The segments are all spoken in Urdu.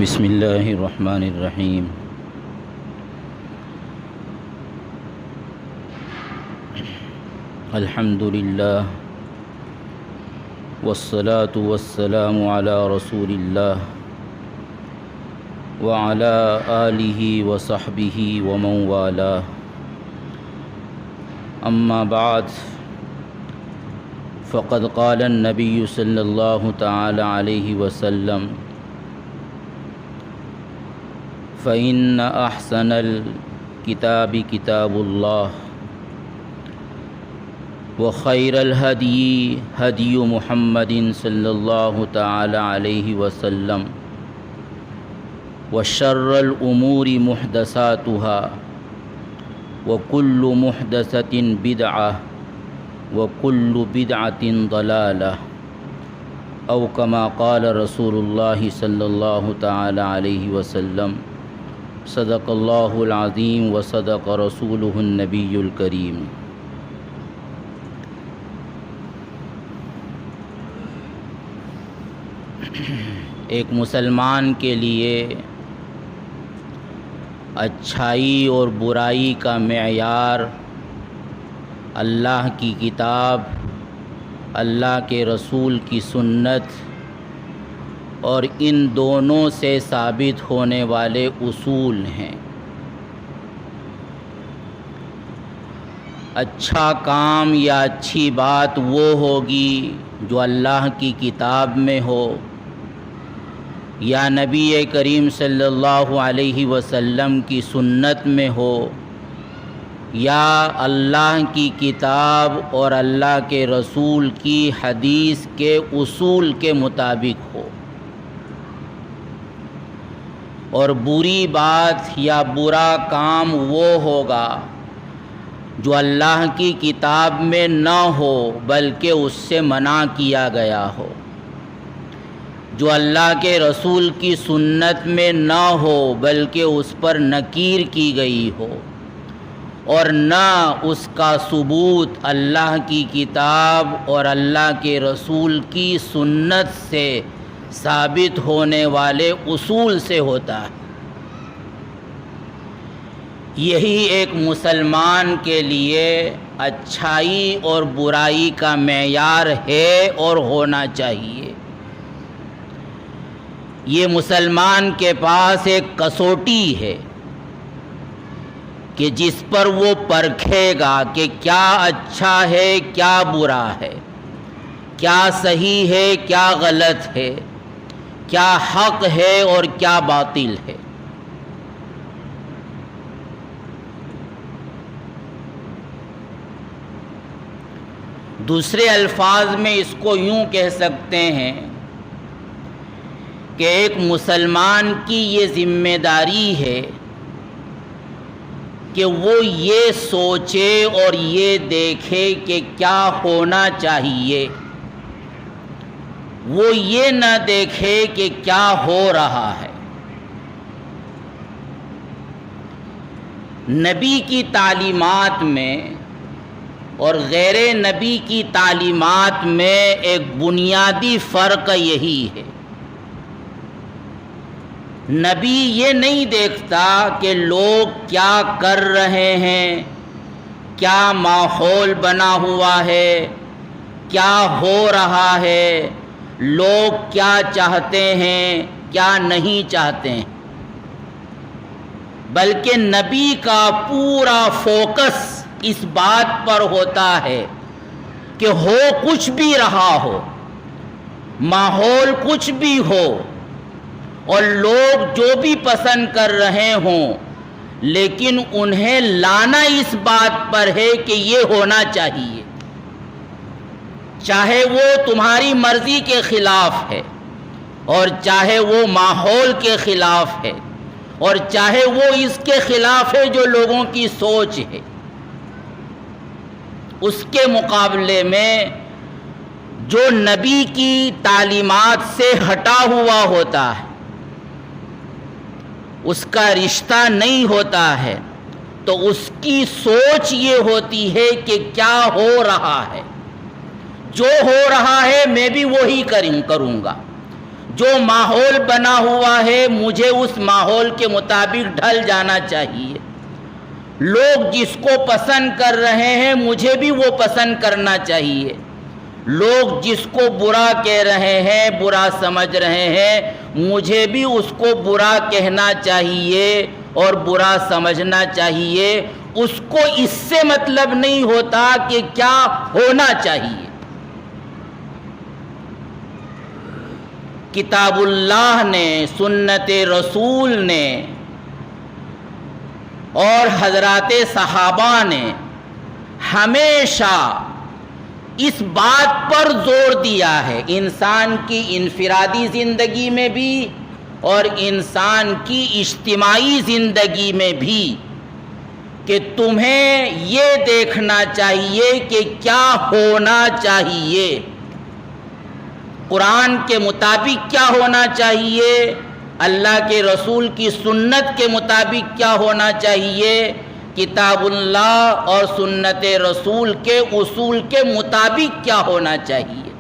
بسم اللہ الرحمن الرحیم۔ الحمد للہ والصلاة والسلام علی رسول اللہ وعلی آلہ وصحبہ ومن والاہ، اما بعد فقد قال النبی صلی اللہ تعالی علیہ وسلم: فإن أحسن الكتاب كتاب الله وخير الهدي هدي محمد صلى الله تعالى عليه وسلم وشر الأمور محدثاتها وكل محدثة بدعة وكل بدعة ضلالة أو كما قال رسول الله صلى الله تعالى عليه وسلم: صدق اللہ العظیم وصدق رسولہ النبی الکریم۔ ایک مسلمان کے لیے اچھائی اور برائی کا معیار اللہ کی کتاب، اللہ کے رسول کی سنت اور ان دونوں سے ثابت ہونے والے اصول ہیں۔ اچھا کام یا اچھی بات وہ ہوگی جو اللہ کی کتاب میں ہو یا نبی کریم صلی اللہ علیہ وسلم کی سنت میں ہو یا اللہ کی کتاب اور اللہ کے رسول کی حدیث کے اصول کے مطابق ہو، اور بری بات یا برا کام وہ ہوگا جو اللہ کی کتاب میں نہ ہو بلکہ اس سے منع کیا گیا ہو، جو اللہ کے رسول کی سنت میں نہ ہو بلکہ اس پر نکیر کی گئی ہو، اور نہ اس کا ثبوت اللہ کی کتاب اور اللہ کے رسول کی سنت سے ثابت ہونے والے اصول سے ہوتا ہے۔ یہی ایک مسلمان کے لیے اچھائی اور برائی کا معیار ہے اور ہونا چاہیے۔ یہ مسلمان کے پاس ایک کسوٹی ہے کہ جس پر وہ پرکھے گا کہ کیا اچھا ہے کیا برا ہے، کیا صحیح ہے کیا غلط ہے، کیا حق ہے اور کیا باطل ہے۔ دوسرے الفاظ میں اس کو یوں کہہ سکتے ہیں کہ ایک مسلمان کی یہ ذمہ داری ہے کہ وہ یہ سوچے اور یہ دیکھے کہ کیا ہونا چاہیے، وہ یہ نہ دیکھے کہ کیا ہو رہا ہے۔ نبی کی تعلیمات میں اور غیر نبی کی تعلیمات میں ایک بنیادی فرق یہی ہے۔ نبی یہ نہیں دیکھتا کہ لوگ کیا کر رہے ہیں، کیا ماحول بنا ہوا ہے، کیا ہو رہا ہے، لوگ کیا چاہتے ہیں کیا نہیں چاہتے ہیں، بلکہ نبی کا پورا فوکس اس بات پر ہوتا ہے کہ ہو کچھ بھی رہا ہو، ماحول کچھ بھی ہو اور لوگ جو بھی پسند کر رہے ہوں، لیکن انہیں لانا اس بات پر ہے کہ یہ ہونا چاہیے، چاہے وہ تمہاری مرضی کے خلاف ہے اور چاہے وہ ماحول کے خلاف ہے اور چاہے وہ اس کے خلاف ہے جو لوگوں کی سوچ ہے۔ اس کے مقابلے میں جو نبی کی تعلیمات سے ہٹا ہوا ہوتا ہے، اس کا رشتہ نہیں ہوتا ہے، تو اس کی سوچ یہ ہوتی ہے کہ کیا ہو رہا ہے، جو ہو رہا ہے میں بھی وہی کروں گا، جو ماحول بنا ہوا ہے مجھے اس ماحول کے مطابق ڈھل جانا چاہیے. لوگ جس کو پسند کر رہے ہیں مجھے بھی وہ پسند کرنا چاہیے. لوگ جس کو برا کہہ رہے ہیں، برا سمجھ رہے ہیں، مجھے بھی اس کو برا کہنا چاہیے اور برا سمجھنا چاہیے. اس کو اس سے مطلب نہیں ہوتا کہ کیا ہونا چاہیے. کتاب اللہ نے، سنت رسول نے اور حضرات صحابہ نے ہمیشہ اس بات پر زور دیا ہے، انسان کی انفرادی زندگی میں بھی اور انسان کی اجتماعی زندگی میں بھی، کہ تمہیں یہ دیکھنا چاہیے کہ کیا ہونا چاہیے. قرآن کے مطابق کیا ہونا چاہیے، اللہ کے رسول کی سنت کے مطابق کیا ہونا چاہیے، کتاب اللہ اور سنت رسول کے اصول کے مطابق کیا ہونا چاہیے.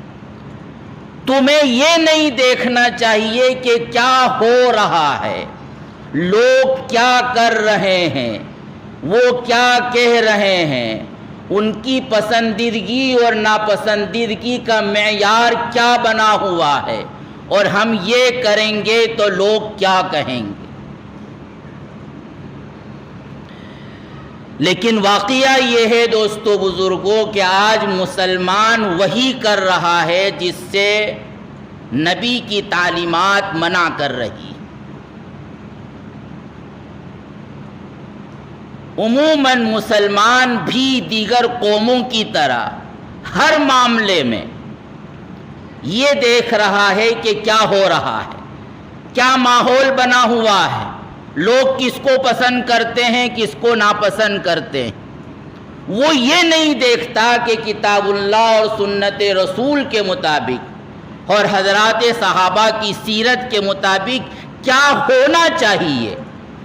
تمہیں یہ نہیں دیکھنا چاہیے کہ کیا ہو رہا ہے، لوگ کیا کر رہے ہیں، وہ کیا کہہ رہے ہیں، ان کی پسندیدگی اور ناپسندیدگی کا معیار کیا بنا ہوا ہے، اور ہم یہ کریں گے تو لوگ کیا کہیں گے. لیکن واقعہ یہ ہے دوستو بزرگوں کہ آج مسلمان وہی کر رہا ہے جس سے نبی کی تعلیمات منع کر رہی. عموماً مسلمان بھی دیگر قوموں کی طرح ہر معاملے میں یہ دیکھ رہا ہے کہ کیا ہو رہا ہے، کیا ماحول بنا ہوا ہے، لوگ کس کو پسند کرتے ہیں، کس کو ناپسند کرتے ہیں. وہ یہ نہیں دیکھتا کہ کتاب اللہ اور سنت رسول کے مطابق اور حضرات صحابہ کی سیرت کے مطابق کیا ہونا چاہیے،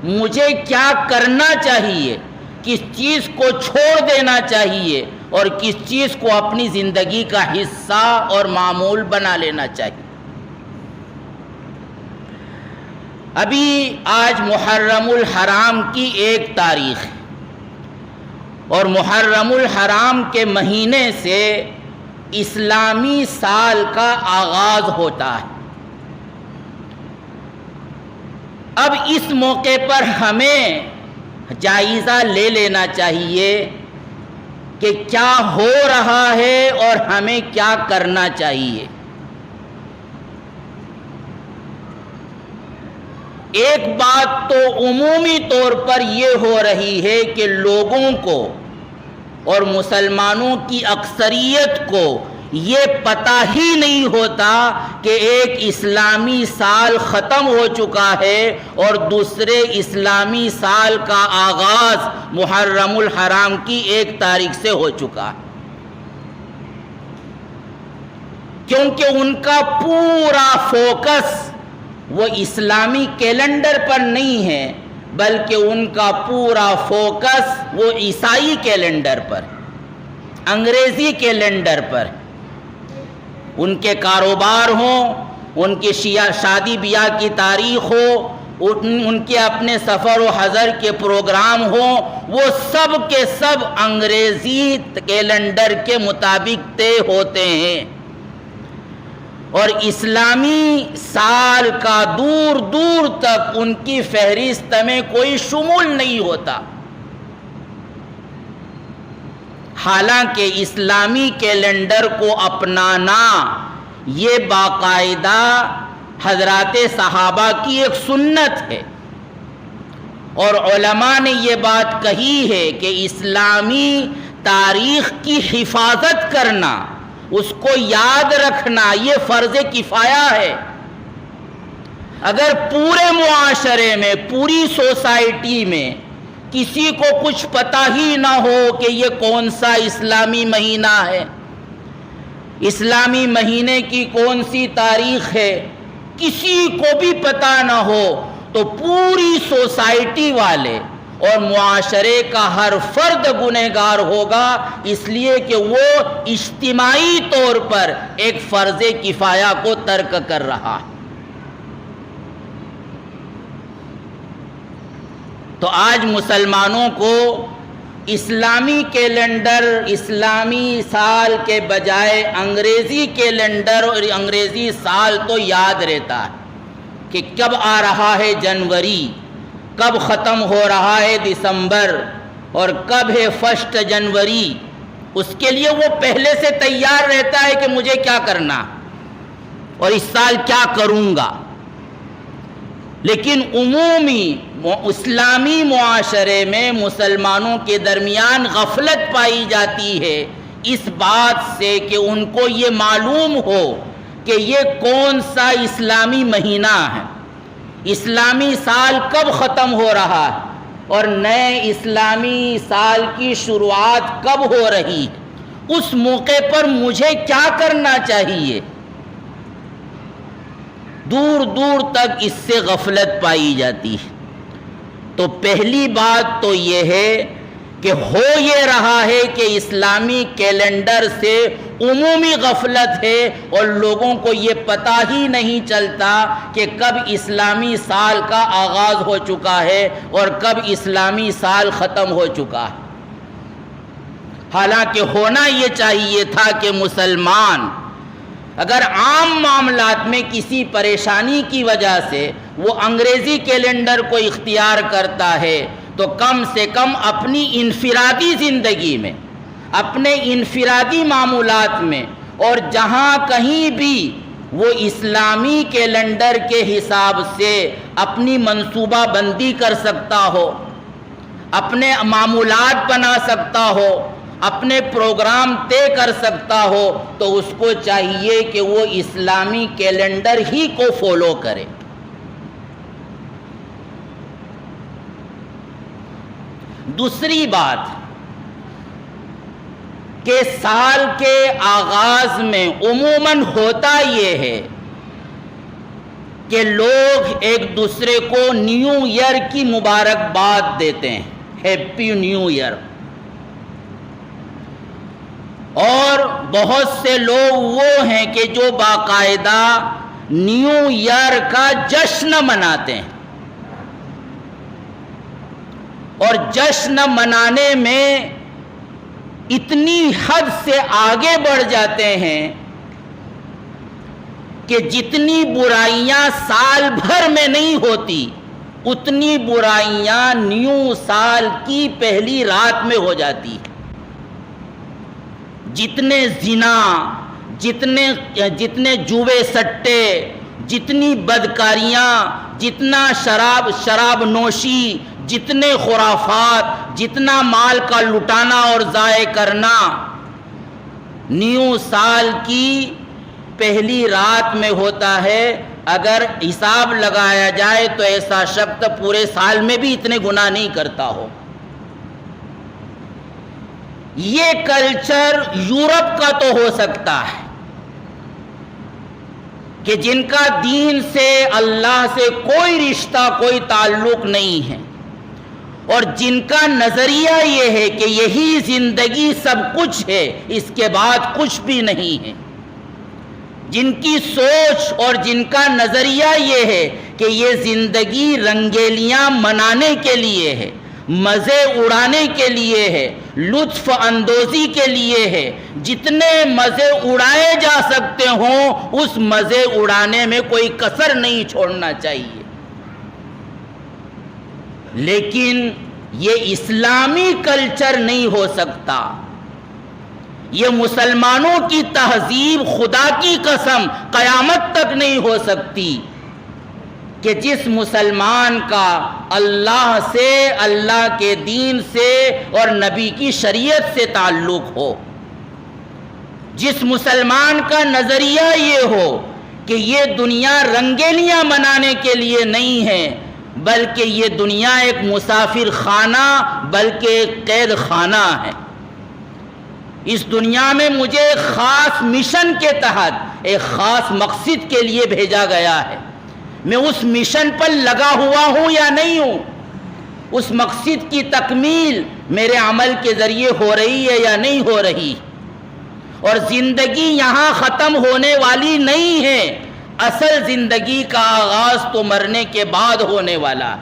مجھے کیا کرنا چاہیے، کس چیز کو چھوڑ دینا چاہیے اور کس چیز کو اپنی زندگی کا حصہ اور معمول بنا لینا چاہیے. ابھی آج محرم الحرام کی 1 تاریخ ہے اور محرم الحرام کے مہینے سے اسلامی سال کا آغاز ہوتا ہے. اب اس موقع پر ہمیں جائزہ لے لینا چاہیے کہ کیا ہو رہا ہے اور ہمیں کیا کرنا چاہیے. ایک بات تو عمومی طور پر یہ ہو رہی ہے کہ لوگوں کو اور مسلمانوں کی اکثریت کو یہ پتہ ہی نہیں ہوتا کہ ایک اسلامی سال ختم ہو چکا ہے اور دوسرے اسلامی سال کا آغاز محرم الحرام کی 1 تاریخ سے ہو چکا ہے. کیونکہ ان کا پورا فوکس وہ اسلامی کیلنڈر پر نہیں ہے بلکہ ان کا پورا فوکس وہ عیسائی کیلنڈر پر، انگریزی کیلنڈر پر. ان کے کاروبار ہوں، ان کے شادی بیاہ کی تاریخ ہو، ان کے اپنے سفر و حضر کے پروگرام ہوں، وہ سب کے سب انگریزی کیلنڈر کے مطابق طے ہوتے ہیں اور اسلامی سال کا دور دور تک ان کی فہرست میں کوئی شمول نہیں ہوتا. حالانکہ اسلامی کیلنڈر کو اپنانا یہ باقاعدہ حضرات صحابہ کی ایک سنت ہے اور علماء نے یہ بات کہی ہے کہ اسلامی تاریخ کی حفاظت کرنا، اس کو یاد رکھنا یہ فرض کفایہ ہے. اگر پورے معاشرے میں، پوری سوسائٹی میں کسی کو کچھ پتہ ہی نہ ہو کہ یہ کون سا اسلامی مہینہ ہے، اسلامی مہینے کی کون سی تاریخ ہے، کسی کو بھی پتہ نہ ہو تو پوری سوسائٹی والے اور معاشرے کا ہر فرد گنہگار ہوگا، اس لیے کہ وہ اجتماعی طور پر ایک فرض کفایہ کو ترک کر رہا ہے. تو آج مسلمانوں کو اسلامی کیلنڈر، اسلامی سال کے بجائے انگریزی کیلنڈر اور انگریزی سال تو یاد رہتا ہے کہ کب آ رہا ہے جنوری، کب ختم ہو رہا ہے دسمبر، اور کب ہے 1 جنوری۔ اس کے لیے وہ پہلے سے تیار رہتا ہے کہ مجھے کیا کرنا اور اس سال کیا کروں گا۔ لیکن عمومی اسلامی معاشرے میں مسلمانوں کے درمیان غفلت پائی جاتی ہے اس بات سے کہ ان کو یہ معلوم ہو کہ یہ کون سا اسلامی مہینہ ہے، اسلامی سال کب ختم ہو رہا ہے اور نئے اسلامی سال کی شروعات کب ہو رہی ہے، اس موقع پر مجھے کیا کرنا چاہیے۔ دور دور تک اس سے غفلت پائی جاتی ہے۔ تو پہلی بات تو یہ ہے کہ ہو یہ رہا ہے کہ اسلامی کیلنڈر سے عمومی غفلت ہے اور لوگوں کو یہ پتہ ہی نہیں چلتا کہ کب اسلامی سال کا آغاز ہو چکا ہے اور کب اسلامی سال ختم ہو چکا ہے۔ حالانکہ ہونا یہ چاہیے تھا کہ مسلمان اگر عام معاملات میں کسی پریشانی کی وجہ سے وہ انگریزی کیلنڈر کو اختیار کرتا ہے تو کم سے کم اپنی انفرادی زندگی میں، اپنے انفرادی معمولات میں اور جہاں کہیں بھی وہ اسلامی کیلنڈر کے حساب سے اپنی منصوبہ بندی کر سکتا ہو، اپنے معمولات بنا سکتا ہو، اپنے پروگرام طے کر سکتا ہو، تو اس کو چاہیے کہ وہ اسلامی کیلنڈر ہی کو فالو کرے۔ دوسری بات کہ سال کے آغاز میں عموماً ہوتا یہ ہے کہ لوگ ایک دوسرے کو نیو ایئر کی مبارکباد دیتے ہیں، ہیپی نیو ایئر، اور بہت سے لوگ وہ ہیں کہ جو باقاعدہ نیو ایئر کا جشن مناتے ہیں اور جشن منانے میں اتنی حد سے آگے بڑھ جاتے ہیں کہ جتنی برائیاں سال بھر میں نہیں ہوتی اتنی برائیاں نیو سال کی پہلی رات میں ہو جاتی ہیں۔ جتنے زنا، جتنے جوے سٹے، جتنی بدکاریاں، جتنا شراب نوشی، جتنے خرافات، جتنا مال کا لٹانا اور ضائع کرنا نیو سال کی پہلی رات میں ہوتا ہے۔ اگر حساب لگایا جائے تو ایسا شخص پورے سال میں بھی اتنے گناہ نہیں کرتا ہو۔ یہ کلچر یورپ کا تو ہو سکتا ہے کہ جن کا دین سے، اللہ سے کوئی رشتہ، کوئی تعلق نہیں ہے، اور جن کا نظریہ یہ ہے کہ یہی زندگی سب کچھ ہے، اس کے بعد کچھ بھی نہیں ہے، جن کی سوچ اور جن کا نظریہ یہ ہے کہ یہ زندگی رنگیلیاں منانے کے لیے ہے، مزے اڑانے کے لیے ہے، لطف اندوزی کے لیے ہے، جتنے مزے اڑائے جا سکتے ہوں اس مزے اڑانے میں کوئی کسر نہیں چھوڑنا چاہیے۔ لیکن یہ اسلامی کلچر نہیں ہو سکتا، یہ مسلمانوں کی تہذیب خدا کی قسم قیامت تک نہیں ہو سکتی کہ جس مسلمان کا اللہ سے، اللہ کے دین سے اور نبی کی شریعت سے تعلق ہو، جس مسلمان کا نظریہ یہ ہو کہ یہ دنیا رنگیلیاں منانے کے لیے نہیں ہے بلکہ یہ دنیا ایک مسافر خانہ بلکہ ایک قید خانہ ہے، اس دنیا میں مجھے ایک خاص مشن کے تحت ایک خاص مقصد کے لیے بھیجا گیا ہے، میں اس مشن پر لگا ہوا ہوں یا نہیں ہوں، اس مقصد کی تکمیل میرے عمل کے ذریعے ہو رہی ہے یا نہیں ہو رہی، اور زندگی یہاں ختم ہونے والی نہیں ہے، اصل زندگی کا آغاز تو مرنے کے بعد ہونے والا۔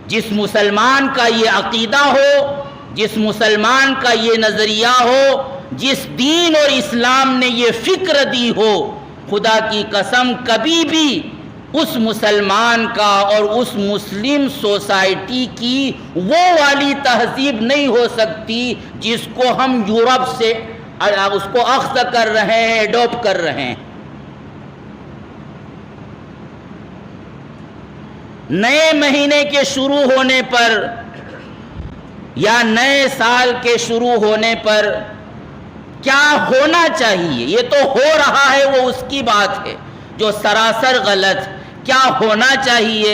جس مسلمان کا یہ عقیدہ ہو، جس مسلمان کا یہ نظریہ ہو، جس دین اور اسلام نے یہ فکر دی ہو، خدا کی قسم کبھی بھی اس مسلمان کا اور اس مسلم سوسائٹی کی وہ والی تہذیب نہیں ہو سکتی جس کو ہم یورپ سے اس کو اخذ کر رہے ہیں، اڈاپٹ کر رہے ہیں۔ نئے مہینے کے شروع ہونے پر یا نئے سال کے شروع ہونے پر کیا ہونا چاہیے، یہ تو ہو رہا ہے وہ اس کی بات ہے جو سراسر غلط۔ کیا ہونا چاہیے؟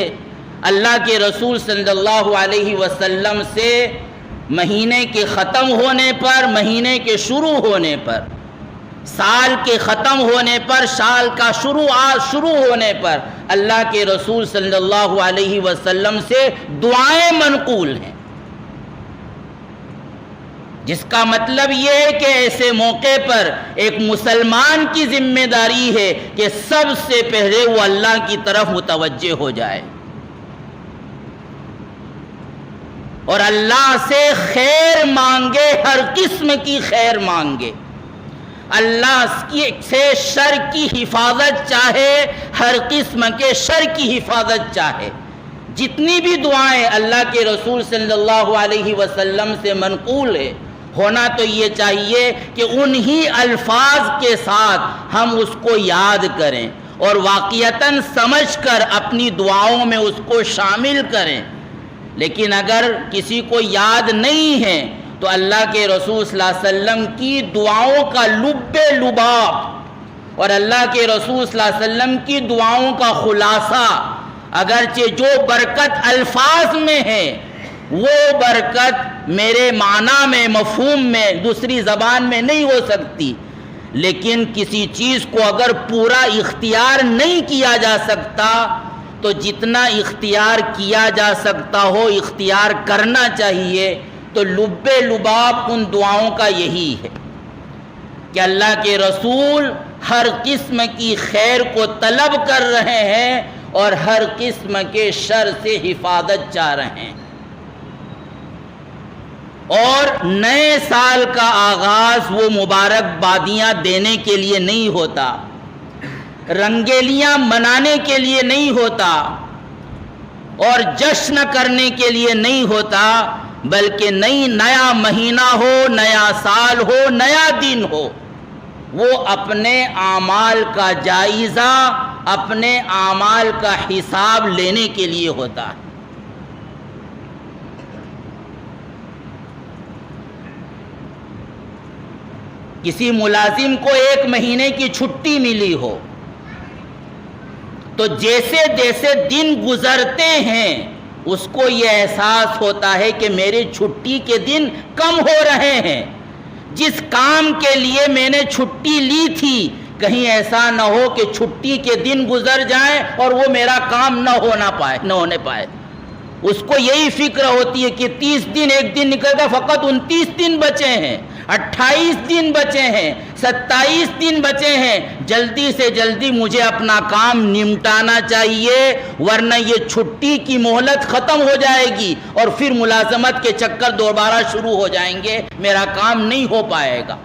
اللہ کے رسول صلی اللہ علیہ وسلم سے مہینے کے ختم ہونے پر، مہینے کے شروع ہونے پر، سال کے ختم ہونے پر، سال کا شروع ہونے پر اللہ کے رسول صلی اللہ علیہ وسلم سے دعائیں منقول ہیں، جس کا مطلب یہ ہے کہ ایسے موقع پر ایک مسلمان کی ذمہ داری ہے کہ سب سے پہلے وہ اللہ کی طرف متوجہ ہو جائے اور اللہ سے خیر مانگے، ہر قسم کی خیر مانگے، اللہ سے شر کی حفاظت چاہے، ہر قسم کے شر کی حفاظت چاہے۔ جتنی بھی دعائیں اللہ کے رسول صلی اللہ علیہ وسلم سے منقول ہے، ہونا تو یہ چاہیے کہ انہی الفاظ کے ساتھ ہم اس کو یاد کریں اور واقعتاً سمجھ کر اپنی دعاؤں میں اس کو شامل کریں۔ لیکن اگر کسی کو یاد نہیں ہے تو اللہ کے رسول صلی اللہ علیہ وسلم کی دعاؤں کا لب لباب اور اللہ کے رسول صلی اللہ علیہ وسلم کی دعاؤں کا خلاصہ، اگرچہ جو برکت الفاظ میں ہے وہ برکت میرے معنی میں، مفہوم میں، دوسری زبان میں نہیں ہو سکتی، لیکن کسی چیز کو اگر پورا اختیار نہیں کیا جا سکتا تو جتنا اختیار کیا جا سکتا ہو اختیار کرنا چاہیے۔ تو لب لباب ان دعاؤں کا یہی ہے کہ اللہ کے رسول ہر قسم کی خیر کو طلب کر رہے ہیں اور ہر قسم کے شر سے حفاظت چاہ رہے ہیں۔ اور نئے سال کا آغاز وہ مبارکبادیاں دینے کے لیے نہیں ہوتا، رنگیلیاں منانے کے لیے نہیں ہوتا اور جشن کرنے کے لیے نہیں ہوتا، بلکہ نیا مہینہ ہو، نیا سال ہو، نیا دن ہو، وہ اپنے اعمال کا جائزہ، اپنے اعمال کا حساب لینے کے لیے ہوتا ہے۔ کسی ملازم کو 1 مہینے کی چھٹی ملی ہو تو جیسے جیسے دن گزرتے ہیں اس کو یہ احساس ہوتا ہے کہ میرے چھٹی کے دن کم ہو رہے ہیں، جس کام کے لیے میں نے چھٹی لی تھی کہیں ایسا نہ ہو کہ چھٹی کے دن گزر جائیں اور وہ میرا کام نہ ہونے پائے۔ اس کو یہی فکر ہوتی ہے کہ 30 دن، ایک دن نکل گیا، فقط 29 دن بچے ہیں، 28 دن بچے ہیں، 27 دن بچے ہیں، جلدی سے جلدی مجھے اپنا کام نمٹانا چاہیے ورنہ یہ چھٹی کی مہلت ختم ہو جائے گی اور پھر ملازمت کے چکر دوبارہ شروع ہو جائیں گے، میرا کام نہیں ہو پائے گا۔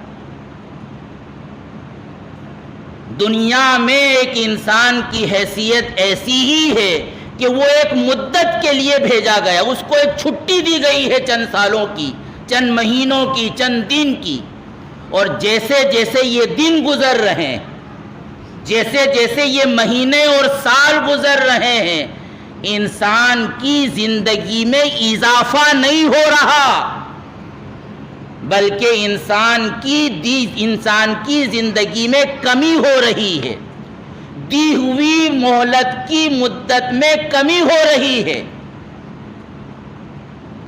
دنیا میں ایک انسان کی حیثیت ایسی ہی ہے کہ وہ ایک مدت کے لیے بھیجا گیا، اس کو ایک چھٹی دی گئی ہے، چند سالوں کی، چند مہینوں کی، چند دن کی، اور جیسے جیسے یہ دن گزر رہے ہیں، جیسے جیسے یہ مہینے اور سال گزر رہے ہیں، انسان کی زندگی میں اضافہ نہیں ہو رہا بلکہ انسان کی زندگی میں کمی ہو رہی ہے، دی ہوئی مہلت کی مدت میں کمی ہو رہی ہے۔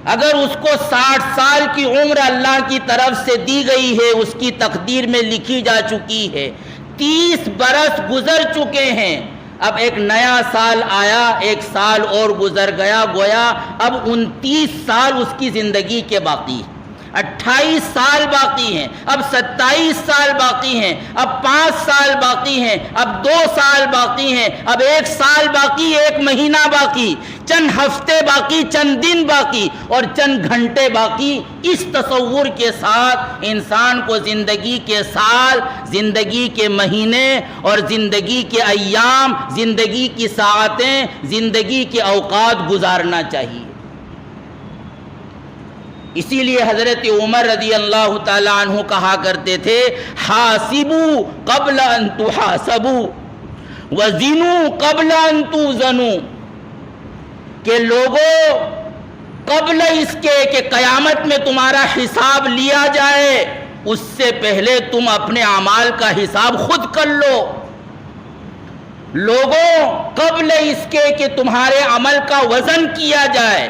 اگر اس کو 60 سال کی عمر اللہ کی طرف سے دی گئی ہے، اس کی تقدیر میں لکھی جا چکی ہے، 30 برس گزر چکے ہیں، اب ایک نیا سال آیا، 1 سال اور گزر گیا، گویا اب 29 سال اس کی زندگی کے باقی ہیں، 28 سال باقی ہیں، اب 27 سال باقی ہیں، اب 5 سال باقی ہیں، اب 2 سال باقی ہیں، اب 1 سال باقی، 1 مہینہ باقی۔ چند ہفتے باقی، چند دن باقی اور چند گھنٹے باقی، اس تصور کے ساتھ انسان کو زندگی کے سال، زندگی کے مہینے اور زندگی کے ایام، زندگی کی ساعتیں، زندگی کے اوقات گزارنا چاہیے۔ اسی لیے حضرت عمر رضی اللہ تعالیٰ عنہ کہا کرتے تھے، حاسبوا قبل ان تحاسبوا وزنوا قبل ان توزنوا، کہ لوگوں قبل اس کے کہ قیامت میں تمہارا حساب لیا جائے، اس سے پہلے تم اپنے اعمال کا حساب خود کر لو۔ لوگوں قبل اس کے کہ تمہارے عمل کا وزن کیا جائے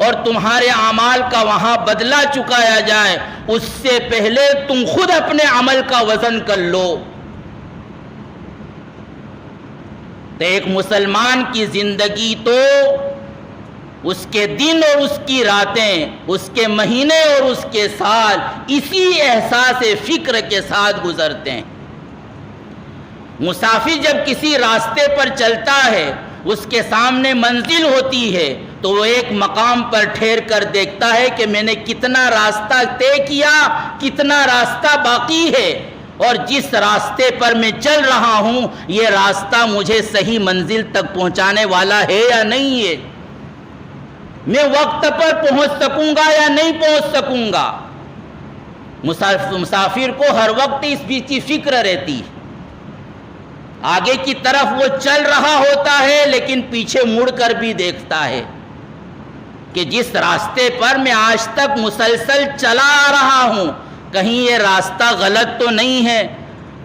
اور تمہارے اعمال کا وہاں بدلہ چکایا جائے، اس سے پہلے تم خود اپنے عمل کا وزن کر لو۔ تو ایک مسلمان کی زندگی تو اس کے دن اور اس کی راتیں، اس کے مہینے اور اس کے سال اسی احساس فکر کے ساتھ گزرتے ہیں۔ مسافر جب کسی راستے پر چلتا ہے، اس کے سامنے منزل ہوتی ہے تو وہ ایک مقام پر ٹھہر کر دیکھتا ہے کہ میں نے کتنا راستہ طے کیا، کتنا راستہ باقی ہے، اور جس راستے پر میں چل رہا ہوں یہ راستہ مجھے صحیح منزل تک پہنچانے والا ہے یا نہیں ہے، میں وقت پر پہنچ سکوں گا یا نہیں پہنچ سکوں گا۔ مسافر کو ہر وقت اس کی فکر رہتی ہے، آگے کی طرف وہ چل رہا ہوتا ہے لیکن پیچھے مڑ کر بھی دیکھتا ہے کہ جس راستے پر میں آج تک مسلسل چلا آ رہا ہوں، کہیں یہ راستہ غلط تو نہیں ہے،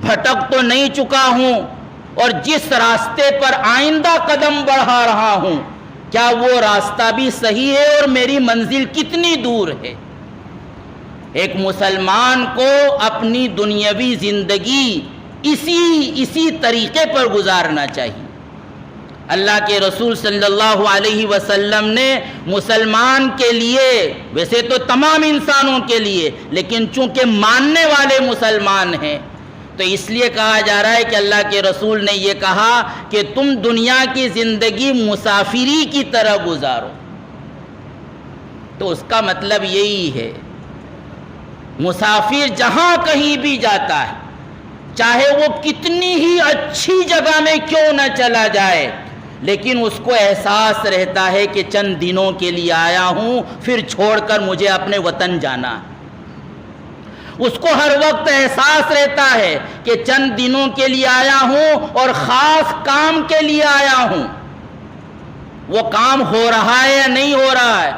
بھٹک تو نہیں چکا ہوں، اور جس راستے پر آئندہ قدم بڑھا رہا ہوں کیا وہ راستہ بھی صحیح ہے اور میری منزل کتنی دور ہے۔ ایک مسلمان کو اپنی دنیاوی زندگی اسی طریقے پر گزارنا چاہیے۔ اللہ کے رسول صلی اللہ علیہ وسلم نے مسلمان کے لیے، ویسے تو تمام انسانوں کے لیے، لیکن چونکہ ماننے والے مسلمان ہیں تو اس لیے کہا جا رہا ہے کہ اللہ کے رسول نے یہ کہا کہ تم دنیا کی زندگی مسافری کی طرح گزارو۔ تو اس کا مطلب یہی ہے، مسافر جہاں کہیں بھی جاتا ہے، چاہے وہ کتنی ہی اچھی جگہ میں کیوں نہ چلا جائے، لیکن اس کو احساس رہتا ہے کہ چند دنوں کے لیے آیا ہوں، پھر چھوڑ کر مجھے اپنے وطن جانا ہے۔ اس کو ہر وقت احساس رہتا ہے کہ چند دنوں کے لیے آیا ہوں اور خاص کام کے لیے آیا ہوں، وہ کام ہو رہا ہے یا نہیں ہو رہا ہے،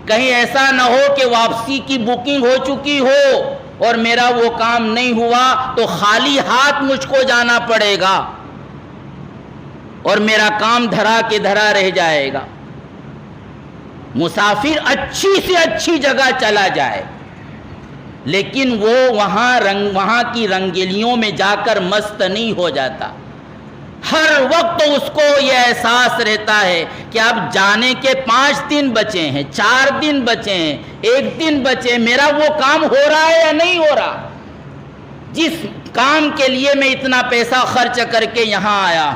کہیں ایسا نہ ہو کہ واپسی کی بکنگ ہو چکی ہو اور میرا وہ کام نہیں ہوا تو خالی ہاتھ مجھ کو جانا پڑے گا اور میرا کام دھرا کے دھرا رہ جائے گا۔ مسافر اچھی سے اچھی جگہ چلا جائے لیکن وہ وہاں کی رنگیلیوں میں جا کر مست نہیں ہو جاتا، ہر وقت اس کو یہ احساس رہتا ہے کہ اب جانے کے 5 دن بچے ہیں، 4 دن بچے ہیں، 1 دن بچے، میرا وہ کام ہو رہا ہے یا نہیں ہو رہا، جس کام کے لیے میں اتنا پیسہ خرچ کر کے یہاں آیا۔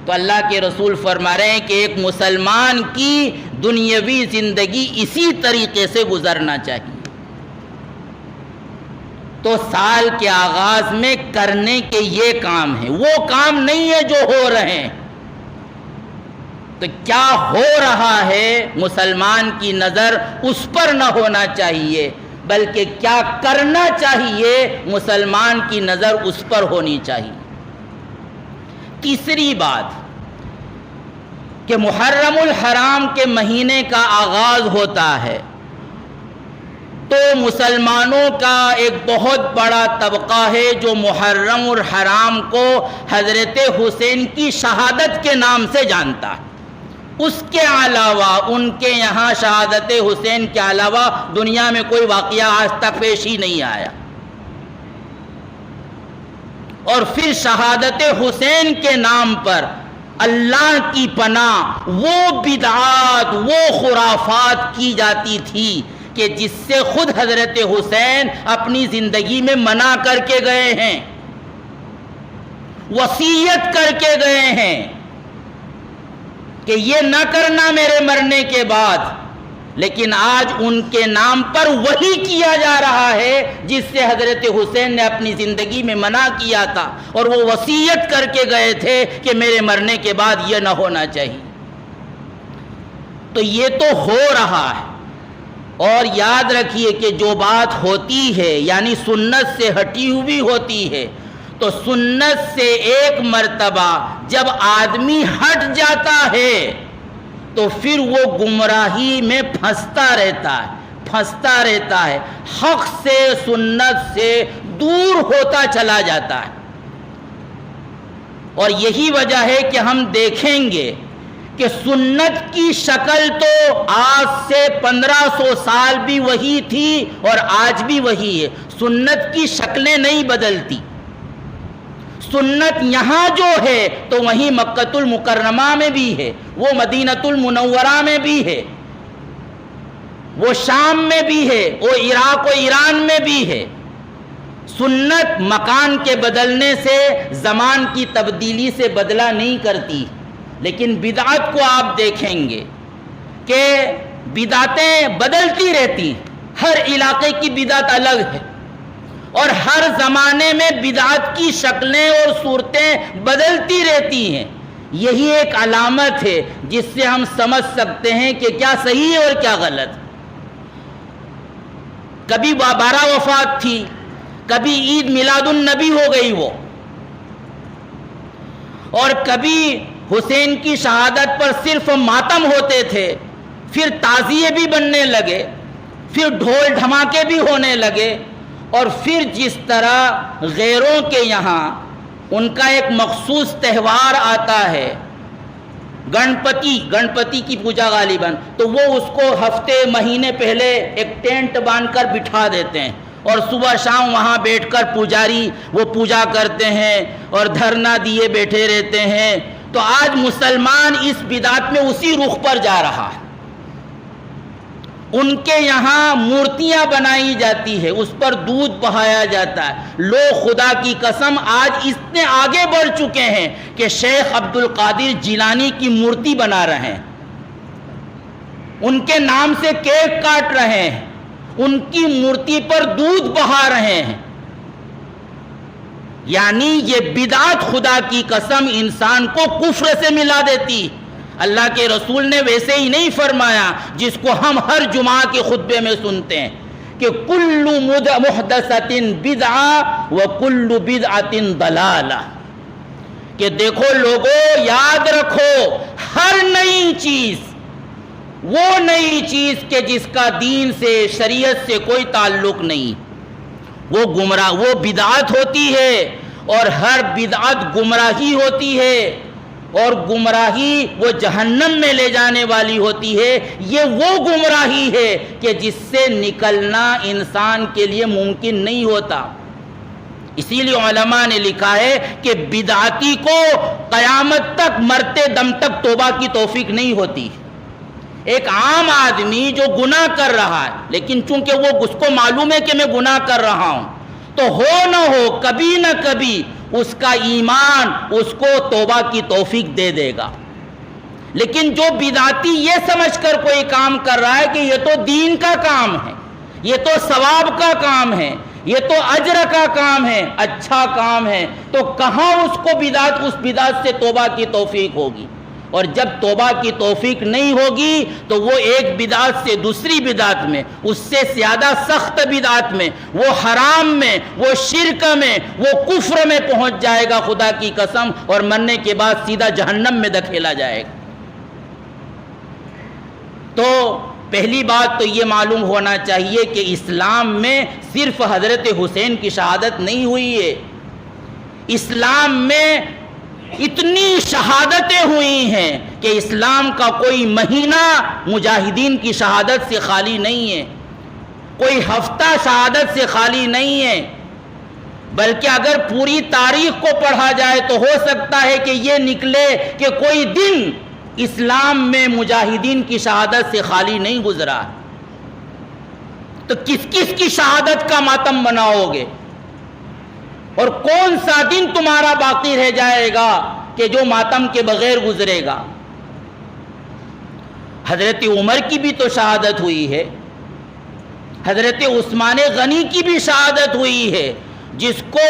تو اللہ کے رسول فرما رہے ہیں کہ ایک مسلمان کی دنیاوی زندگی اسی طریقے سے گزرنا چاہیے۔ تو سال کے آغاز میں کرنے کے یہ کام ہیں، وہ کام نہیں ہے جو ہو رہے ہیں۔ تو کیا ہو رہا ہے مسلمان کی نظر اس پر نہ ہونا چاہیے، بلکہ کیا کرنا چاہیے مسلمان کی نظر اس پر ہونی چاہیے۔ تیسری بات کہ محرم الحرام کے مہینے کا آغاز ہوتا ہے تو مسلمانوں کا ایک بہت بڑا طبقہ ہے جو محرم الحرام کو حضرت حسین کی شہادت کے نام سے جانتا ہے۔ اس کے علاوہ ان کے یہاں شہادت حسین کے علاوہ دنیا میں کوئی واقعہ آج تک پیش ہی نہیں آیا، اور پھر شہادت حسین کے نام پر اللہ کی پناہ وہ بدعات، وہ خرافات کی جاتی تھی کہ جس سے خود حضرت حسین اپنی زندگی میں منع کر کے گئے ہیں، وصیت کر کے گئے ہیں کہ یہ نہ کرنا میرے مرنے کے بعد، لیکن آج ان کے نام پر وہی کیا جا رہا ہے جس سے حضرت حسین نے اپنی زندگی میں منع کیا تھا، اور وہ وصیت کر کے گئے تھے کہ میرے مرنے کے بعد یہ نہ ہونا چاہیے۔ تو یہ تو ہو رہا ہے، اور یاد رکھیے کہ جو بات ہوتی ہے یعنی سنت سے ہٹی ہوئی ہوتی ہے، تو سنت سے ایک مرتبہ جب آدمی ہٹ جاتا ہے تو پھر وہ گمراہی میں پھنستا رہتا ہے، حق سے سنت سے دور ہوتا چلا جاتا ہے۔ اور یہی وجہ ہے کہ ہم دیکھیں گے کہ سنت کی شکل تو آج سے 1500 سال بھی وہی تھی اور آج بھی وہی ہے، سنت کی شکلیں نہیں بدلتی۔ سنت یہاں جو ہے تو وہیں مکۃ المکرمہ میں بھی ہے، وہ مدینۃ المنورہ میں بھی ہے، وہ شام میں بھی ہے، وہ عراق و ایران میں بھی ہے۔ سنت مکان کے بدلنے سے، زمان کی تبدیلی سے بدلا نہیں کرتی، لیکن بدعت کو آپ دیکھیں گے کہ بدعتیں بدلتی رہتی، ہر علاقے کی بدعت الگ ہے، اور ہر زمانے میں بدعت کی شکلیں اور صورتیں بدلتی رہتی ہیں۔ یہی ایک علامت ہے جس سے ہم سمجھ سکتے ہیں کہ کیا صحیح ہے اور کیا غلط۔ کبھی 12 وفات تھی، کبھی عید میلاد النبی ہو گئی وہ، اور کبھی حسین کی شہادت پر صرف ماتم ہوتے تھے، پھر تعزیے بھی بننے لگے، پھر ڈھول دھماکے بھی ہونے لگے، اور پھر جس طرح غیروں کے یہاں ان کا ایک مخصوص تہوار آتا ہے، گنپتی کی پوجا غالباً، تو وہ اس کو ہفتے مہینے پہلے ایک ٹینٹ باندھ کر بٹھا دیتے ہیں، اور صبح شام وہاں بیٹھ کر پجاری وہ پوجا کرتے ہیں اور دھرنا دیے بیٹھے رہتے ہیں۔ تو آج مسلمان اس بدعت میں اسی رخ پر جا رہا ہے۔ ان کے یہاں مورتیاں بنائی جاتی ہے، اس پر دودھ بہایا جاتا ہے۔ لوگ خدا کی قسم آج اتنے آگے بڑھ چکے ہیں کہ شیخ عبد القادر جیلانی کی مورتی بنا رہے ہیں، ان کے نام سے کیک کاٹ رہے ہیں، ان کی مورتی پر دودھ بہا رہے ہیں۔ یعنی یہ بدعت خدا کی قسم انسان کو کفر سے ملا دیتی۔ اللہ کے رسول نے ویسے ہی نہیں فرمایا جس کو ہم ہر جمعہ کے خطبے میں سنتے ہیں کہ کل محدثۃ بدعہ وکل بدعۃ ضلالہ، کہ دیکھو لوگوں یاد رکھو، ہر نئی چیز، وہ نئی چیز کہ جس کا دین سے شریعت سے کوئی تعلق نہیں، وہ گمراہ، وہ بدعت ہوتی ہے، اور ہر بدعت گمراہی ہوتی ہے، اور گمراہی وہ جہنم میں لے جانے والی ہوتی ہے۔ یہ وہ گمراہی ہے کہ جس سے نکلنا انسان کے لیے ممکن نہیں ہوتا۔ اسی لیے علماء نے لکھا ہے کہ بدعتی کو قیامت تک، مرتے دم تک توبہ کی توفیق نہیں ہوتی۔ ایک عام آدمی جو گناہ کر رہا ہے، لیکن چونکہ وہ اس کو معلوم ہے کہ میں گناہ کر رہا ہوں، تو ہو نہ ہو کبھی نہ کبھی اس کا ایمان اس کو توبہ کی توفیق دے دے گا۔ لیکن جو بدعتی یہ سمجھ کر کوئی کام کر رہا ہے کہ یہ تو دین کا کام ہے، یہ تو ثواب کا کام ہے، یہ تو اجر کا کام ہے، اچھا کام ہے، تو کہاں اس کو اس بدعت سے توبہ کی توفیق ہوگی؟ اور جب توبہ کی توفیق نہیں ہوگی تو وہ ایک بدعت سے دوسری بدعت میں، اس سے زیادہ سخت بدعت میں، وہ حرام میں، وہ شرک میں، وہ کفر میں پہنچ جائے گا خدا کی قسم، اور مرنے کے بعد سیدھا جہنم میں دھکیلا جائے گا۔ تو پہلی بات تو یہ معلوم ہونا چاہیے کہ اسلام میں صرف حضرت حسین کی شہادت نہیں ہوئی ہے، اسلام میں اتنی شہادتیں ہوئی ہیں کہ اسلام کا کوئی مہینہ مجاہدین کی شہادت سے خالی نہیں ہے، کوئی ہفتہ شہادت سے خالی نہیں ہے، بلکہ اگر پوری تاریخ کو پڑھا جائے تو ہو سکتا ہے کہ یہ نکلے کہ کوئی دن اسلام میں مجاہدین کی شہادت سے خالی نہیں گزرا۔ تو کس کس کی شہادت کا ماتم مناؤ گے؟ اور کون سا دن تمہارا باقی رہ جائے گا کہ جو ماتم کے بغیر گزرے گا؟ حضرت عمر کی بھی تو شہادت ہوئی ہے، حضرت عثمان غنی کی بھی شہادت ہوئی ہے، جس کو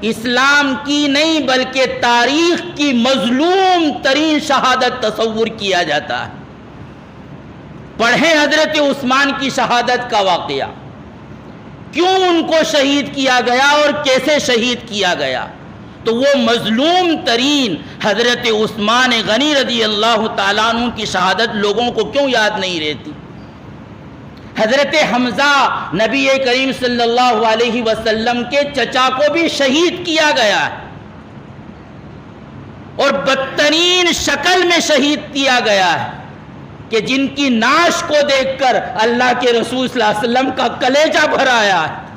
اسلام کی نہیں بلکہ تاریخ کی مظلوم ترین شہادت تصور کیا جاتا ہے۔ پڑھیں حضرت عثمان کی شہادت کا واقعہ، کیوں ان کو شہید کیا گیا اور کیسے شہید کیا گیا، تو وہ مظلوم ترین حضرت عثمان غنی رضی اللہ تعالیٰ عنہ کی شہادت لوگوں کو کیوں یاد نہیں رہتی؟ حضرت حمزہ نبی کریم صلی اللہ علیہ وسلم کے چچا کو بھی شہید کیا گیا ہے، اور بدترین شکل میں شہید کیا گیا ہے کہ جن کی نعش کو دیکھ کر اللہ کے رسول صلی اللہ علیہ وسلم کا کلیجہ بھر آیا ہے،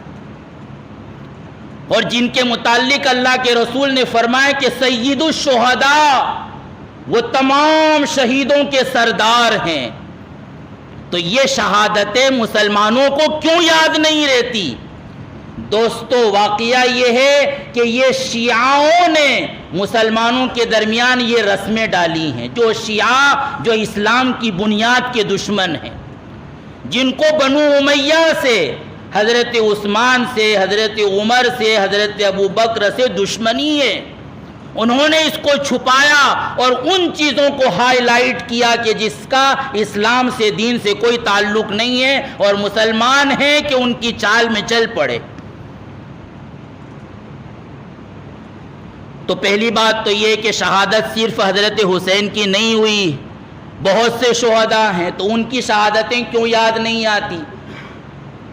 اور جن کے متعلق اللہ کے رسول نے فرمایا کہ سید الشہداء، وہ تمام شہیدوں کے سردار ہیں۔ تو یہ شہادتیں مسلمانوں کو کیوں یاد نہیں رہتی؟ دوستو، واقعہ یہ ہے کہ یہ شیعوں نے مسلمانوں کے درمیان یہ رسمیں ڈالی ہیں، جو شیعہ جو اسلام کی بنیاد کے دشمن ہیں، جن کو بنو امیہ سے، حضرت عثمان سے، حضرت عمر سے، حضرت ابو بکر سے دشمنی ہے، انہوں نے اس کو چھپایا اور ان چیزوں کو ہائی لائٹ کیا کہ جس کا اسلام سے، دین سے کوئی تعلق نہیں ہے، اور مسلمان ہیں کہ ان کی چال میں چل پڑے۔ تو پہلی بات تو یہ کہ شہادت صرف حضرت حسین کی نہیں ہوئی، بہت سے شہداء ہیں، تو ان کی شہادتیں کیوں یاد نہیں آتی؟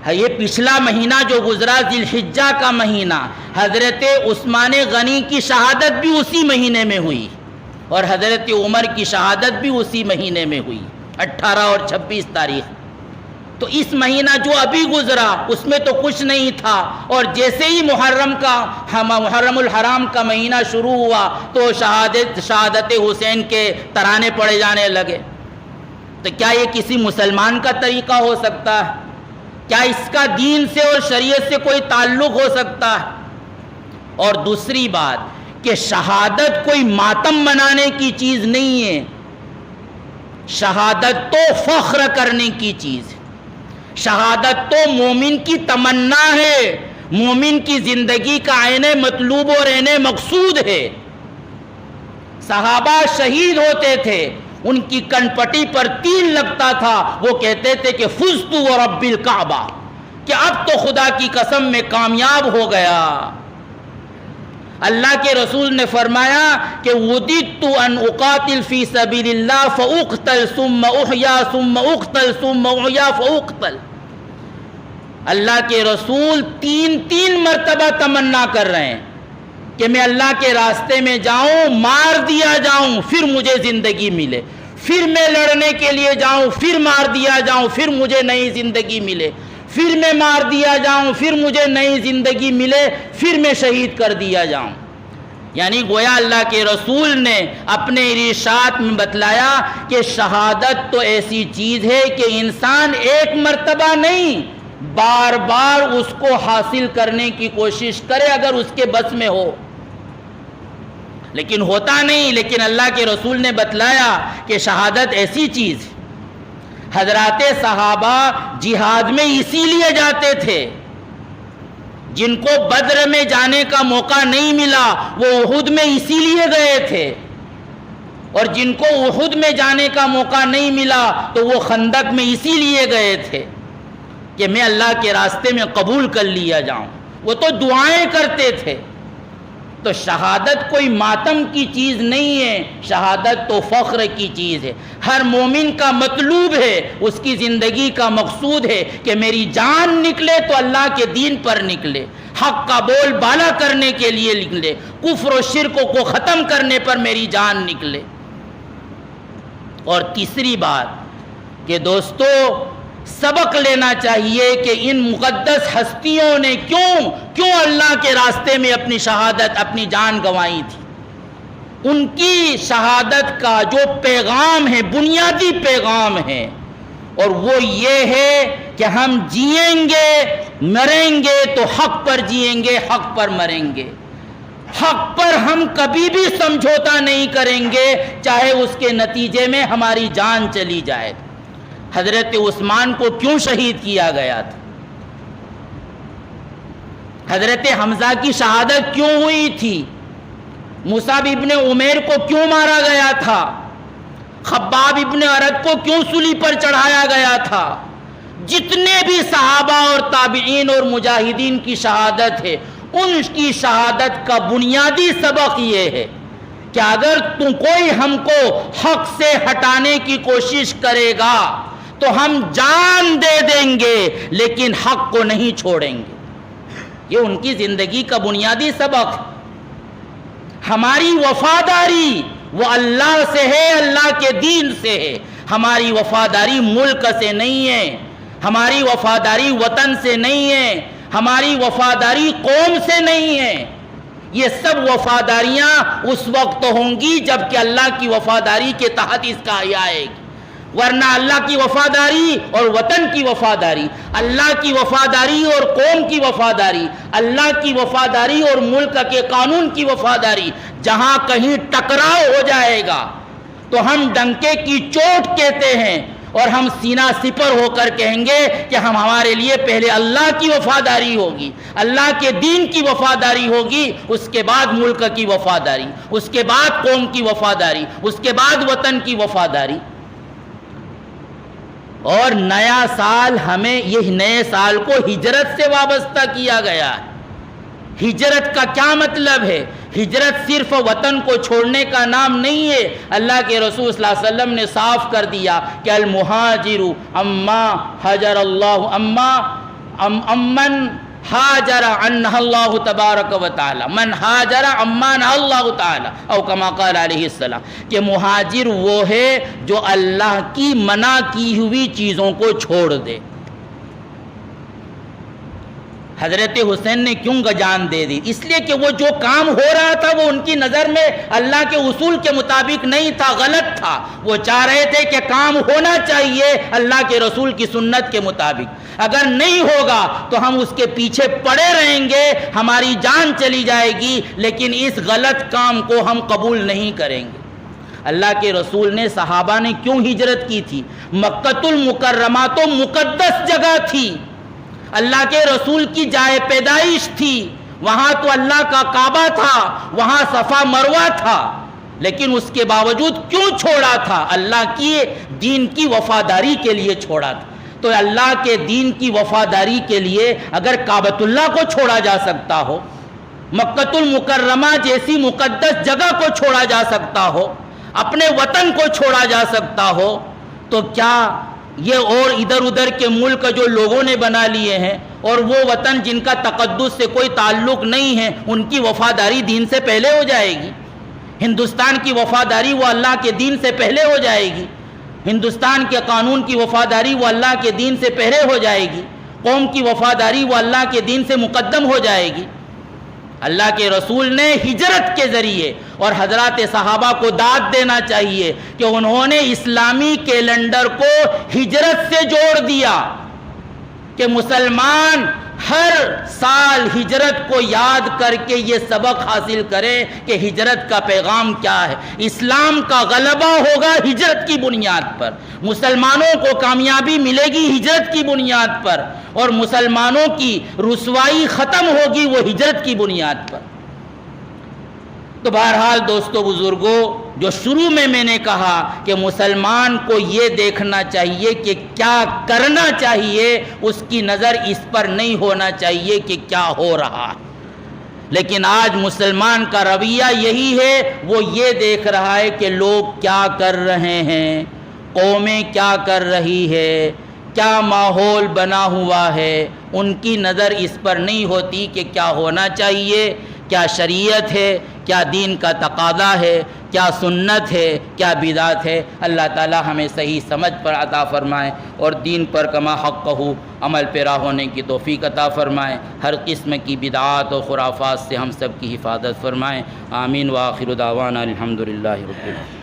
یہ پچھلا مہینہ جو گزرا ذی الحجہ کا مہینہ، حضرت عثمان غنی کی شہادت بھی اسی مہینے میں ہوئی، اور حضرت عمر کی شہادت بھی اسی مہینے میں ہوئی، 18 اور 26 تاریخ۔ تو اس مہینہ جو ابھی گزرا اس میں تو کچھ نہیں تھا، اور جیسے ہی محرم الحرام کا مہینہ شروع ہوا تو شہادت حسین کے ترانے پڑے جانے لگے۔ تو کیا یہ کسی مسلمان کا طریقہ ہو سکتا ہے؟ کیا اس کا دین سے اور شریعت سے کوئی تعلق ہو سکتا ہے؟ اور دوسری بات کہ شہادت کوئی ماتم منانے کی چیز نہیں ہے، شہادت تو فخر کرنے کی چیز ہے، شہادت تو مومن کی تمنا ہے، مومن کی زندگی کا عین مطلوب اور عین مقصود ہے۔ صحابہ شہید ہوتے تھے، ان کی کنپٹی پر تیر لگتا تھا، وہ کہتے تھے کہ فزت ورب الکعبہ، کہ اب تو خدا کی قسم میں کامیاب ہو گیا۔ اللہ کے رسول نے فرمایا کہ وددت ان اقاتل فی سبیل اللہ فاقتل ثم احیا ثم اقتل ثم احیا فاقتل۔ اللہ کے رسول تین مرتبہ تمنا کر رہے ہیں کہ میں اللہ کے راستے میں جاؤں، مار دیا جاؤں، پھر مجھے زندگی ملے، پھر میں لڑنے کے لیے جاؤں، پھر مار دیا جاؤں، پھر مجھے نئی زندگی ملے، پھر میں مار دیا جاؤں، پھر مجھے نئی زندگی ملے، پھر میں شہید کر دیا جاؤں۔ یعنی گویا اللہ کے رسول نے اپنے ارشاد میں بتلایا کہ شہادت تو ایسی چیز ہے کہ انسان ایک مرتبہ نہیں، بار بار اس کو حاصل کرنے کی کوشش کرے اگر اس کے بس میں ہو، لیکن ہوتا نہیں۔ لیکن اللہ کے رسول نے بتلایا کہ شہادت ایسی چیز ہے۔ حضرات صحابہ جہاد میں اسی لیے جاتے تھے، جن کو بدر میں جانے کا موقع نہیں ملا وہ احد میں اسی لیے گئے تھے، اور جن کو احد میں جانے کا موقع نہیں ملا تو وہ خندق میں اسی لیے گئے تھے کہ میں اللہ کے راستے میں قبول کر لیا جاؤں۔ وہ تو دعائیں کرتے تھے۔ تو شہادت کوئی ماتم کی چیز نہیں ہے، شہادت تو فخر کی چیز ہے۔ ہر مومن کا مطلوب ہے، اس کی زندگی کا مقصود ہے کہ میری جان نکلے تو اللہ کے دین پر نکلے، حق کا بول بالا کرنے کے لیے نکلے، کفر و شرک کو ختم کرنے پر میری جان نکلے۔ اور تیسری بات کہ دوستو سبق لینا چاہیے کہ ان مقدس ہستیوں نے کیوں اللہ کے راستے میں اپنی شہادت، اپنی جان گنوائی تھی۔ ان کی شہادت کا جو پیغام ہے، بنیادی پیغام ہے، اور وہ یہ ہے کہ ہم جئیں گے مریں گے تو حق پر جئیں گے، حق پر مریں گے۔ حق پر ہم کبھی بھی سمجھوتا نہیں کریں گے، چاہے اس کے نتیجے میں ہماری جان چلی جائے۔ حضرت عثمان کو کیوں شہید کیا گیا تھا؟ حضرت حمزہ کی شہادت کیوں ہوئی تھی؟ مصعب ابن عمیر کو کیوں مارا گیا تھا؟ خباب ابن ارد کو کیوں سولی پر چڑھایا گیا تھا؟ جتنے بھی صحابہ اور تابعین اور مجاہدین کی شہادت ہے، ان کی شہادت کا بنیادی سبق یہ ہے کہ اگر کوئی ہم کو حق سے ہٹانے کی کوشش کرے گا تو ہم جان دے دیں گے، لیکن حق کو نہیں چھوڑیں گے۔ یہ ان کی زندگی کا بنیادی سبق ہے۔ ہماری وفاداری وہ اللہ سے ہے، اللہ کے دین سے ہے۔ ہماری وفاداری ملک سے نہیں ہے، ہماری وفاداری وطن سے نہیں ہے، ہماری وفاداری قوم سے نہیں ہے۔ یہ سب وفاداریاں اس وقت ہوں گی جب کہ اللہ کی وفاداری کے تحت اس کا حیا آئے گی، ورنہ اللہ کی وفاداری اور وطن کی وفاداری، اللہ کی وفاداری اور قوم کی وفاداری، اللہ کی وفاداری اور ملک کے قانون کی وفاداری، جہاں کہیں ٹکراؤ ہو جائے گا تو ہم ڈنکے کی چوٹ کہتے ہیں اور ہم سینہ سپر ہو کر کہیں گے کہ ہمارے لیے پہلے اللہ کی وفاداری ہوگی، اللہ کے دین کی وفاداری ہوگی، اس کے بعد ملک کی وفاداری، اس کے بعد قوم کی وفاداری، اس کے بعد وطن کی وفاداری۔ اور نیا سال، ہمیں یہ نئے سال کو ہجرت سے وابستہ کیا گیا ہے۔ ہجرت کا کیا مطلب ہے؟ ہجرت صرف وطن کو چھوڑنے کا نام نہیں ہے۔ اللہ کے رسول صلی اللہ علیہ وسلم نے صاف کر دیا کہ المہاجر اما حجر اللہ امن حاجر عنہ اللہ تبارک و تعالی، من حاجر امان اللہ تعالی، او کما قال علیہ السلام، کہ مہاجر وہ ہے جو اللہ کی منع کی ہوئی چیزوں کو چھوڑ دے۔ حضرت حسین نے کیوں جان دے دی؟ اس لیے کہ وہ جو کام ہو رہا تھا وہ ان کی نظر میں اللہ کے اصول کے مطابق نہیں تھا، غلط تھا۔ وہ چاہ رہے تھے کہ کام ہونا چاہیے اللہ کے رسول کی سنت کے مطابق، اگر نہیں ہوگا تو ہم اس کے پیچھے پڑے رہیں گے، ہماری جان چلی جائے گی، لیکن اس غلط کام کو ہم قبول نہیں کریں گے۔ اللہ کے رسول نے، صحابہ نے کیوں ہجرت کی تھی؟ مکۃ المکرمہ تو مقدس جگہ تھی، اللہ کے رسول کی جائے پیدائش تھی، وہاں تو اللہ کا کعبہ تھا، وہاں صفا مروہ تھا، لیکن اس کے باوجود کیوں چھوڑا تھا؟ اللہ کی دین کی وفاداری کے لیے چھوڑا تھا۔ تو اللہ کے دین کی وفاداری کے لیے اگر کعبۃ اللہ کو چھوڑا جا سکتا ہو، مکۃ المکرمہ جیسی مقدس جگہ کو چھوڑا جا سکتا ہو، اپنے وطن کو چھوڑا جا سکتا ہو، تو کیا یہ اور ادھر ادھر کے ملک جو لوگوں نے بنا لیے ہیں اور وہ وطن جن کا تقدس سے کوئی تعلق نہیں ہے، ان کی وفاداری دین سے پہلے ہو جائے گی؟ ہندوستان کی وفاداری وہ اللہ کے دین سے پہلے ہو جائے گی، ہندوستان کے قانون کی وفاداری وہ اللہ کے دین سے پہلے ہو جائے گی، قوم کی وفاداری وہ اللہ کے دین سے مقدم ہو جائے گی۔ اللہ کے رسول نے ہجرت کے ذریعے، اور حضرات صحابہ کو داد دینا چاہیے کہ انہوں نے اسلامی کیلنڈر کو ہجرت سے جوڑ دیا کہ مسلمان ہر سال ہجرت کو یاد کر کے یہ سبق حاصل کرے کہ ہجرت کا پیغام کیا ہے۔ اسلام کا غلبہ ہوگا ہجرت کی بنیاد پر، مسلمانوں کو کامیابی ملے گی ہجرت کی بنیاد پر، اور مسلمانوں کی رسوائی ختم ہوگی وہ ہجرت کی بنیاد پر۔ تو بہرحال دوستو بزرگوں، جو شروع میں نے کہا کہ مسلمان کو یہ دیکھنا چاہیے کہ کیا کرنا چاہیے، اس کی نظر اس پر نہیں ہونا چاہیے کہ کیا ہو رہا ہے۔ لیکن آج مسلمان کا رویہ یہی ہے، وہ یہ دیکھ رہا ہے کہ لوگ کیا کر رہے ہیں، قومیں کیا کر رہی ہے، کیا ماحول بنا ہوا ہے، ان کی نظر اس پر نہیں ہوتی کہ کیا ہونا چاہیے، کیا شریعت ہے، کیا دین کا تقاضا ہے، کیا سنت ہے، کیا بدعت ہے۔ اللہ تعالی ہمیں صحیح سمجھ پر عطا فرمائے اور دین پر کما حقہ عمل پیرا ہونے کی توفیق عطا فرمائے، ہر قسم کی بدعات و خرافات سے ہم سب کی حفاظت فرمائے۔ آمین۔ وآخر دعوانا الحمدللہ رب العالمین۔